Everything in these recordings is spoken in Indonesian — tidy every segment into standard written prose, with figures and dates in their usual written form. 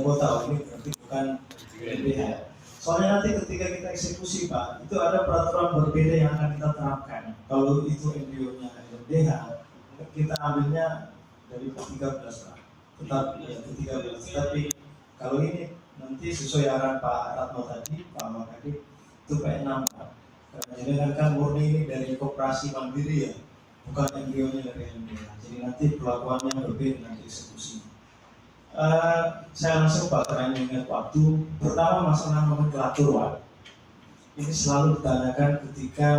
kota, ini berarti bukan LBH. Soalnya nanti ketika kita eksekusi Pak, itu ada peraturan berbeda yang akan kita terapkan. Kalau itu embrionya LBH, kita ambilnya dari P13 Pak, tetap ya P13. Tapi kalau ini nanti sesuai arahan Pak Ratno tadi, Pak Makadip, itu P6 Pak. Karena kan murni ini dari koperasi mandiri ya, bukan embrionya dari LBH. Jadi nanti perlakuannya berbeda nanti eksekusi. Saya langsung Pak karena ingat waktu. Pertama masalah nomenklatur Pak. Ini selalu ditanyakan ketika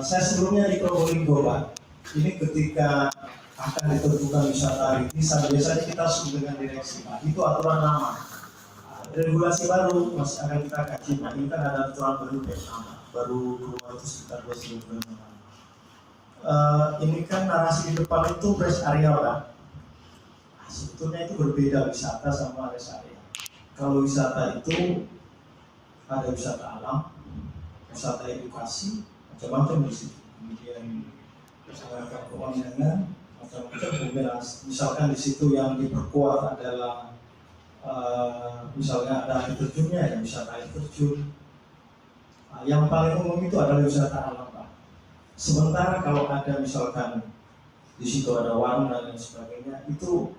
saya sebelumnya di Probolinggo Pak. Ini ketika akan ditentukan wisata rintisan, biasanya kita sebut dengan direksi Pak. Itu aturan lama. Regulasi baru masih akan kita kaji Pak. Ini kan ada aturan baru baru keluar itu sekitar 2 bulan yang lalu. Ini kan narasi di depan itu rest area Pak. Sebetulnya itu berbeda wisata sama rest area. Kalau wisata itu ada wisata alam, wisata edukasi, macam-macam di situ. Kemudian pemandangan, macam-macam. Kemudian misalkan di situ yang diperkuat adalah misalnya ada air terjunnya ya, wisata air terjun. Yang paling umum itu adalah wisata alam Pak. Sementara kalau ada misalkan di situ ada warna dan sebagainya, itu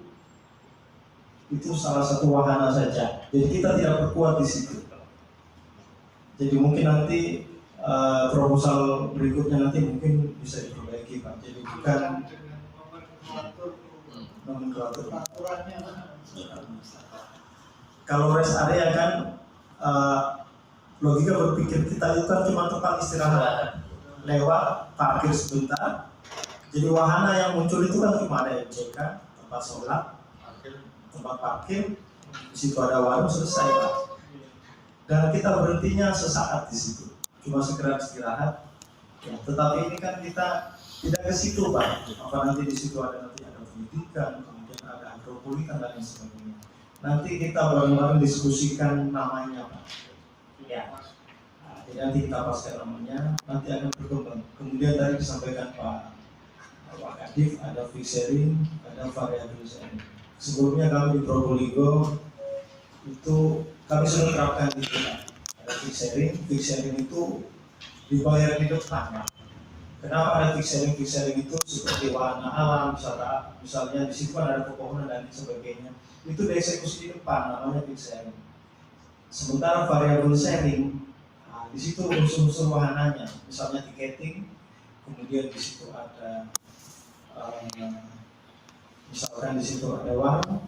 salah satu wahana saja. Jadi kita tidak perkuat di situ. Jadi mungkin nanti proposal berikutnya nanti mungkin bisa diperbaiki Pak. Jadi bukan nomenklatur. Kalau rest area kan logika berpikir kita itu kan cuma tempat istirahat, lewat parkir sebentar. Jadi wahana yang muncul itu kan cuma ada MCK, tempat sholat, tempat parkir, di situ ada warung, selesai Pak. Dan kita berhentinya sesaat di situ, cuma segera istirahat. Ya, tetapi ini kan kita tidak ke situ Pak. Apa nanti di situ ada pendidikan, kemudian ada agropolitan dan lain sebagainya. Nanti kita bareng-bareng diskusikan namanya Pak. Ya. Jadi nanti kita paskan namanya, nanti akan berkembang. Kemudian tadi disampaikan Pak Kadif, ada fixering, ada variabel sharing. Sebelumnya kami di Probolinggo itu kami sudah terapkan itu Pak. Ada fixering itu dibayar di depan Pak. Kenapa ada fixering itu seperti wahana alam, misalnya di situ kan ada pepohonan dan sebagainya. Itu dieksekusi di depan, namanya fixering. Sementara variabel sharing, di situ unsur-unsur wahananya, misalnya tiketing, kemudian di situ ada misalkan di situ ada warung,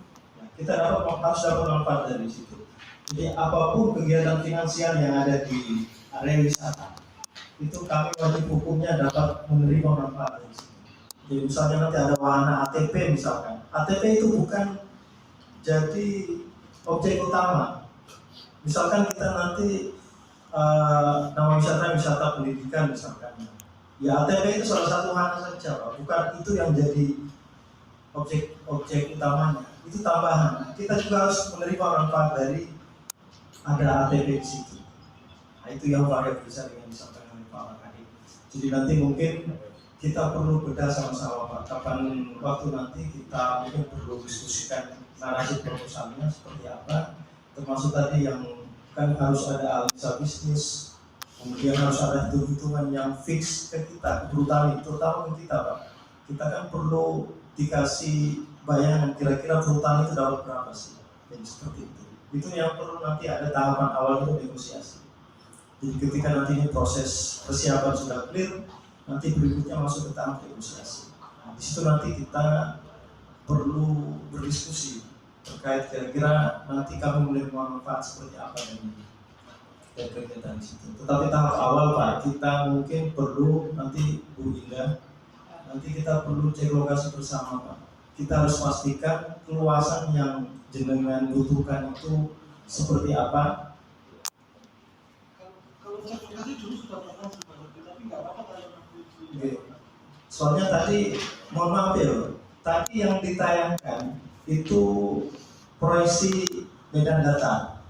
kita harus dapat manfaat dari situ. Jadi apapun kegiatan finansial yang ada di area wisata, itu kami wajib hukumnya dapat menerima manfaat dari situ. Jadi misalnya nanti ada wahana ATP misalkan, ATP itu bukan jadi objek utama. Misalkan kita nanti nama wisata pendidikan misalkan, ya ATP itu salah satu wahana saja Pak. Bukan itu yang jadi objek utamanya, itu tambahan. Kita juga harus menerima manfaat dari ada ATP di situ. Nah, itu yang variabel besar yang disampaikan oleh Pak Makadip. Jadi nanti mungkin kita perlu bedah sama-sama Pak. Kapan waktu nanti kita mungkin perlu diskusikan narasi proposalnya seperti apa. Termasuk tadi yang kan harus ada analisa bisnis, kemudian harus ada hitung-hitungan yang fix ke kita, terutama ke kita Pak. Kita kan perlu dikasih bayangan kira-kira perhutani itu dapat berapa sih. Jadi seperti itu yang perlu nanti ada tahapan awal itu negosiasi. Jadi ketika nanti ini proses persiapan sudah clear, nanti berikutnya masuk ke tahap negosiasi. Nah, di situ nanti kita perlu berdiskusi terkait kira-kira nanti kami menerima manfaat seperti apa dari kegiatan di situ. Tetapi tahap awal Pak, kita mungkin perlu nanti Bu Indah, nanti kita perlu cek lokasi bersama Pak. Kita harus pastikan keluasan yang jenengan butuhkan itu seperti apa. Kalau cek lokasi dulu sudah pernah sebenarnya, tapi nggak apa-apa tanya. Soalnya tadi, mohon maaf ya, tadi yang ditayangkan itu proyeksi medan data.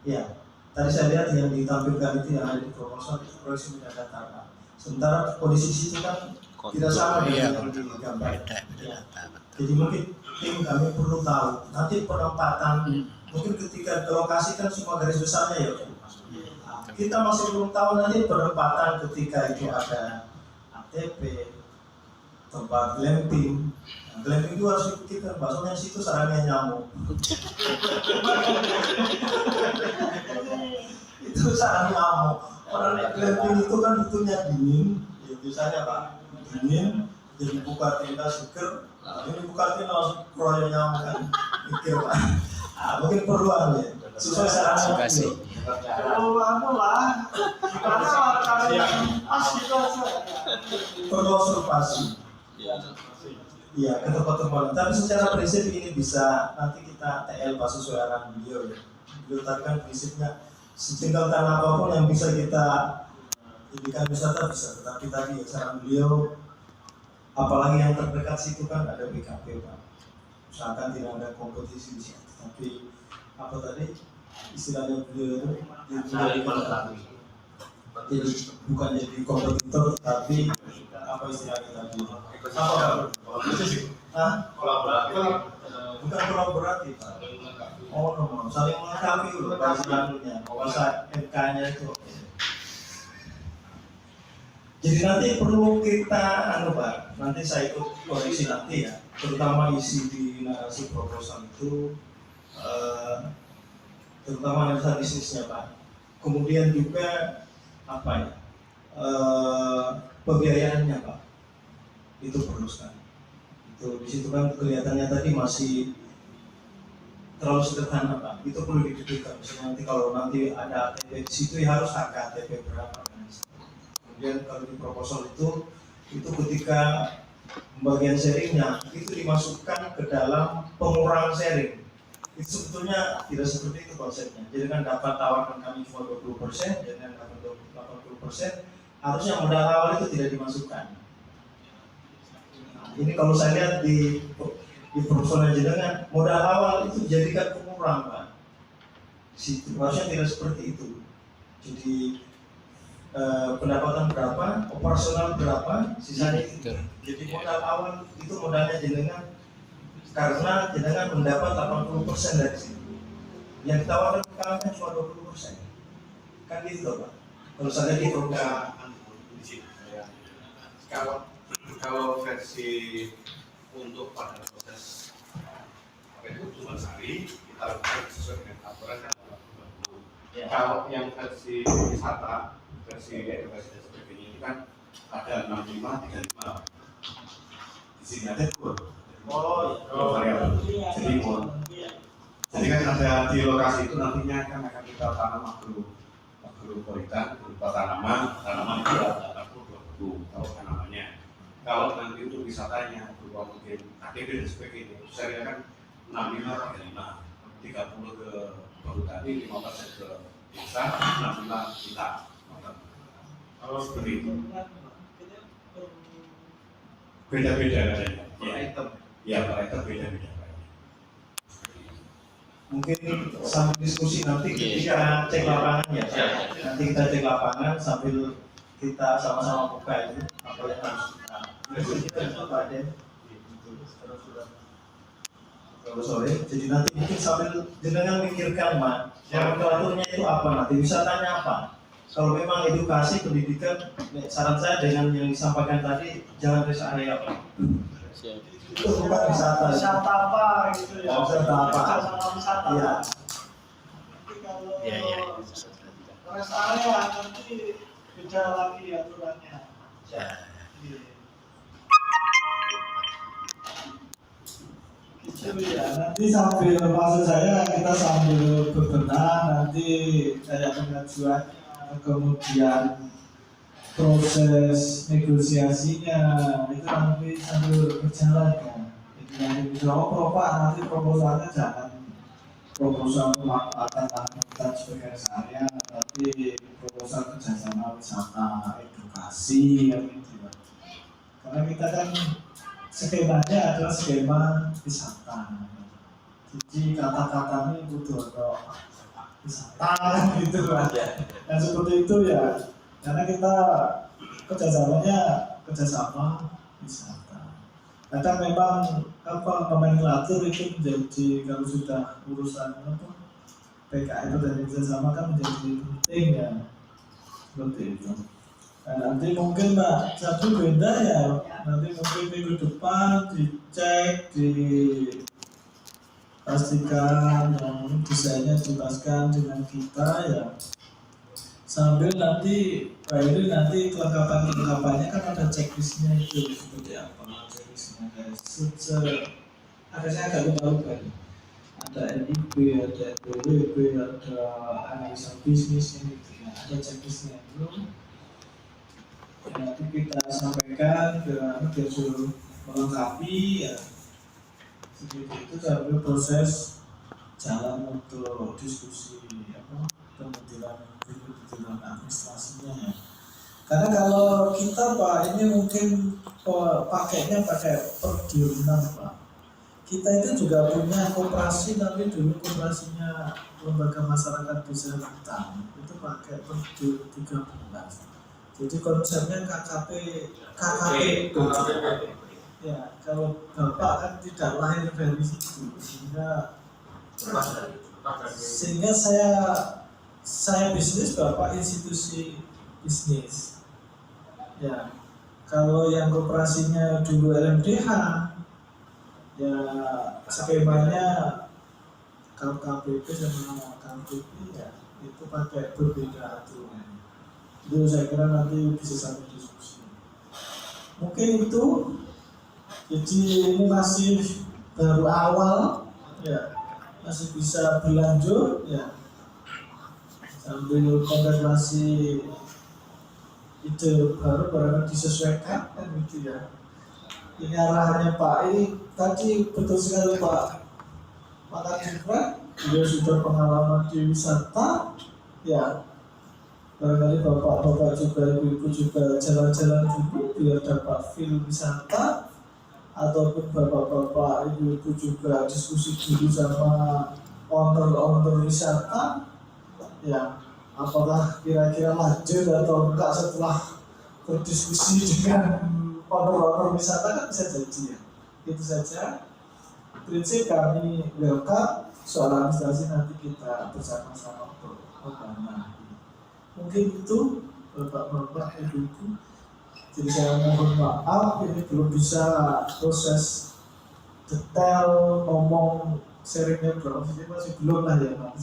Ya, tadi saya lihat yang ditampilkan itu yang ada di proposal itu proyeksi medan data Pak. Sementara kondisi situ kan tidak sama Iya, dengan yang di gambar. beda Ya. data. Jadi mungkin tim kami perlu tahu nanti penempatan mungkin ketika ke lokasi kan semua garis besarnya ya. Nah, kita masih belum tahu nanti penempatan ketika itu ada ATP, tempat glamping. Nah, glamping itu harus dipikirkan, bahasanya situ sarangnya nyamuk. Itu sarang nyamuk. Orang naik glamping itu kan butuhnya dingin, ya biasanya Pak, dingin. Jadi buka tenda seger, nah, ini buka tenda langsung keluar nyamuk kan, mikir Pak. Nah, mungkin perluan ya, sesuai sarangnya. Observasi. Kalau anu lah, karena kalau yang pas gitu aja. Perlu observasi. Iya, ke tempat-tempat. Tapi secara prinsip ini bisa nanti kita TL Pak sesuai arahan beliau ya. Beliau tadi kan prinsipnya setinggal tanah apapun yang bisa kita jadikan wisata bisa. Tetapi tadi ya saran beliau, apalagi yang terdekat situ kan ada BKP Pak. Usahakan tidak ada kompetisi di situ. Tapi apa tadi istilahnya beliau itu jadi bukan jadi kompetitor, tapi apa istilahnya tadi? Apa? Hah? Bukan kolaboratif. Oh, no, saling melengkapi loh bahasanya, bahasa MK-nya itu. Jadi nanti perlu kita Pak, nanti saya ikut koreksi nanti ya, terutama isi di narasi proposal itu, terutama analisa bisnisnya Pak. Kemudian juga apa ya, pembiayaannya Pak, itu perlu sekali. Itu di situ kan kelihatannya tadi masih terlalu sederhana Pak, itu perlu didudukkan. Misalnya nanti kalau nanti ada ATP di situ ya harus harga ATP berapa. Kemudian kalau di proposal itu ketika pembagian sharingnya itu dimasukkan ke dalam pengurangan sharing. Itu sebetulnya tidak seperti itu konsepnya. Jadi kan dapat tawarkan kami cuma 20%, jadi dapat 80%, harusnya modal awal itu tidak dimasukkan. Nah, ini kalau saya lihat di proposal jenengan, modal awal itu dijadikan pengurang Pak. Situ harusnya tidak seperti itu. Jadi pendapatan berapa, operasional berapa, sisanya itu. Jadi modal awal itu modalnya jenengan karena jenengan mendapat 80% dari situ. Yang ditawarkan kami cuma 20%. Kan gitu Pak. Kalau saya di program kalau versi untuk pada proses apa itu cuma sehari kita lakukan sesuai dengan aturan yang berlaku. Kalau yang versi wisata, versi edukasi dan sebagainya itu kan ada 65, 35. Di sini ada 2. Variabel. Jadi kan ada di lokasi itu nantinya kan akan kita tanam agrokoritan berupa tanaman itu ada 20 kalau tanamannya. Kalau nanti untuk wisatanya berupa mungkin KTP dan sebagainya, itu saya kan 65, 35, 30 ke perhutani, 15% ke desa, 65 kita. Kalau seperti itu. Beda-beda katanya. Ya, per item beda-beda. mungkin sambil diskusi nanti ketika cek lapangan ya. Nanti kita cek lapangan sambil kita sama-sama buka itu apa yang harus kita ada. Kalau sore, jadi nanti mungkin sambil jenengan mikirkan Mak, nomenklaturnya itu apa nanti, wisatanya apa. Kalau memang edukasi pendidikan, saran saya dengan yang disampaikan tadi jangan rest area Pak. Itu bukan wisata. Wisata apa gitu ya? Wisata apa? Wisata. Iya. Nanti kalau rest area nanti beda lagi aturannya. Ya. Iya. Gitu ya. Nanti sambil maksud saya kita sambil berbenah nanti kayak pengajuannya kemudian proses negosiasinya itu nanti sambil berjalan kan. Jadi nanti misalnya nanti proposalnya jangan proposal akan kita sebagai saya, tapi proposal kerjasama wisata edukasi kan gitu. Karena kita kan skemanya adalah skema wisata. Jadi kata-katanya butuh wisata gitu kan. Yang seperti itu ya, karena kita kerjasamanya kerjasama wisata. Kadang memang nomenklatur itu menjadi, kalau sudah urusan PKI itu dari kerjasama kan menjadi penting ya, seperti itu. Nah, nanti mungkin Mbak satu beda ya, nanti mungkin minggu depan dicek, dipastikan yang desainnya dipaskan dengan kita ya. Sambil nanti Pak Iri nanti kelengkapannya kan ada checklistnya itu seperti apa checklistnya, ada saya agak lupa kan. Ada NIB, ada BWB, ada analisa bisnisnya gitu ya, ada checklistnya itu. Nanti kita sampaikan ke dia suruh melengkapi ya, seperti itu sambil proses jalan untuk diskusi pembentukan administrasinya ya. Karena kalau kita Pak ini mungkin pakainya pakai perdiunan Pak. Kita itu juga punya koperasi, tapi dulu koperasinya lembaga masyarakat desa Rentang itu pakai perdiu 13. Jadi konsepnya KKP ya, kalau Bapak kan tidak lahir dari situ, sehingga saya bisnis, Bapak institusi bisnis ya. Kalau yang koperasinya dulu LMDH ya, skemanya kalau KPP sama KPP ya itu pakai berbeda aturan. Itu saya kira nanti bisa sampai diskusi. Mungkin itu, jadi ini masih baru awal ya, masih bisa berlanjut ya, sambil kontemplasi ide baru barangkali disesuaikan kan gitu ya. Ini arahannya Pak ini tadi betul sekali Pak Kadifran, dia sudah pengalaman di wisata ya. Barangkali bapak-bapak juga, ibu-ibu juga jalan-jalan dulu biar dapat feel wisata, ataupun bapak-bapak, ibu-ibu juga diskusi dulu sama owner-owner wisata ya, apakah kira-kira lanjut atau enggak setelah berdiskusi dengan owner-owner wisata kan bisa jadi ya. Itu saja prinsip kami welcome, soal administrasi nanti kita bersama-sama untuk membangun. Mungkin itu Bapak-Bapak, Ibu-Ibu. Jadi saya mohon maaf ini belum bisa proses detail ngomong sharingnya berapa, masih belum lah ya Pak.